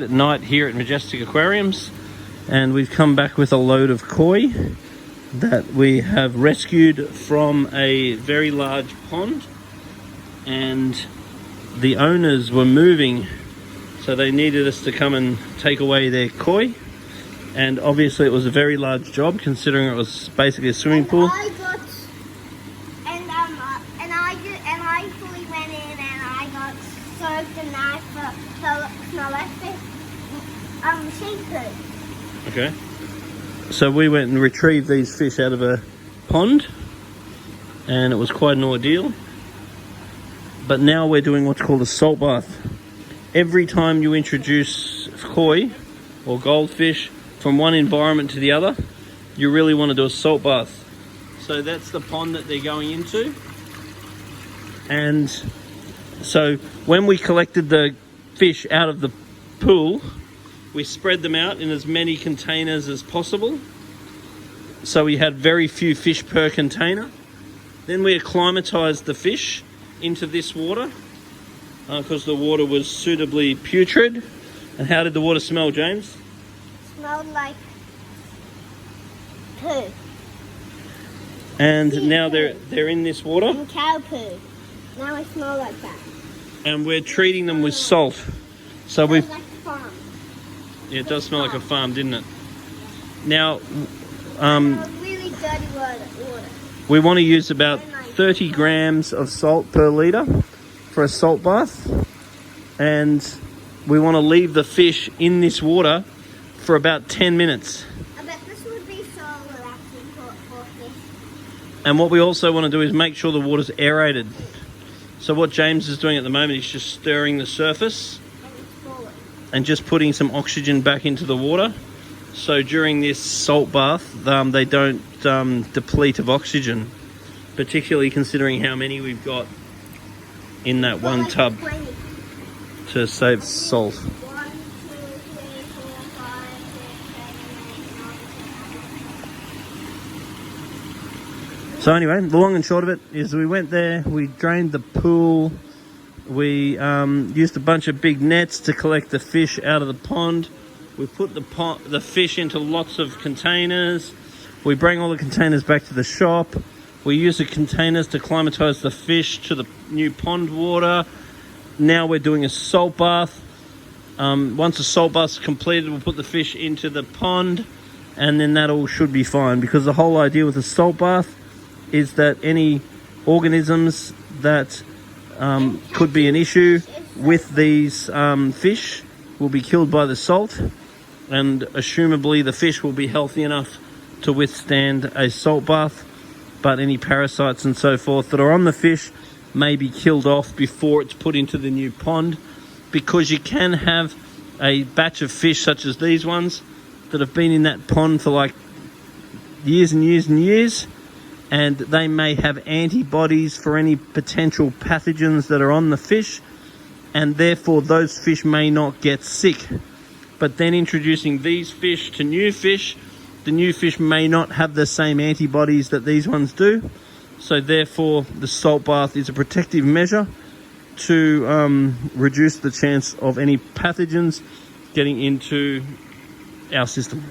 At night here at Majestic Aquariums, and we've come back with a load of koi that we have rescued from a very large pond, and the owners were moving, so they needed us to come and take away their koi, and obviously it was a very large job considering it was basically a swimming pool. I fully went in and I got soaked and that smell like sheep poo. Okay. So we went and retrieved these fish out of a pond, and it was quite an ordeal. But now we're doing what's called a salt bath. Every time you introduce koi or goldfish from one environment to the other, you really want to do a salt bath. So that's the pond that they're going into. And so when we collected the fish out of the pool, we spread them out in as many containers as possible. So we had very few fish per container. Then we acclimatized the fish into this water because the water was suitably putrid. And how did the water smell, James? It smelled like poo. And now they're in this water. And cow poo. Now it smells like that. And we're treating them with salt. So we've like a farm. Yeah, it does smell like a farm, didn't it? Now, really dirty water. We want to use about 30 grams of salt per litre for a salt bath, and we want to leave the fish in this water for about 10 minutes. I bet this would be so relaxing for fish. And what we also want to do is make sure the water's aerated. So what James is doing at the moment is just stirring the surface and just putting some oxygen back into the water. So during this salt bath, they don't deplete of oxygen, particularly considering how many we've got in that one tub to save salt. 1, 2, 3, 4, 5, 6, 7, 8, 9. So anyway, the long and short of it is we went there, we drained the pool, we used a bunch of big nets to collect the fish out of the pond. We put the fish into lots of containers. We bring all the containers back to the shop. We use the containers to climatize the fish to the new pond water. Now we're doing a salt bath. Once the salt bath is completed, we'll put the fish into the pond, and then that all should be fine, because the whole idea with the salt bath is that any organisms that could be an issue with these fish will be killed by the salt, and assumably the fish will be healthy enough to withstand a salt bath, but any parasites and so forth that are on the fish may be killed off before it's put into the new pond, because you can have a batch of fish such as these ones that have been in that pond for like years and years and years, and they may have antibodies for any potential pathogens that are on the fish, and therefore those fish may not get sick. But then introducing these fish to new fish, the new fish may not have the same antibodies that these ones do. So therefore the salt bath is a protective measure to reduce the chance of any pathogens getting into our system.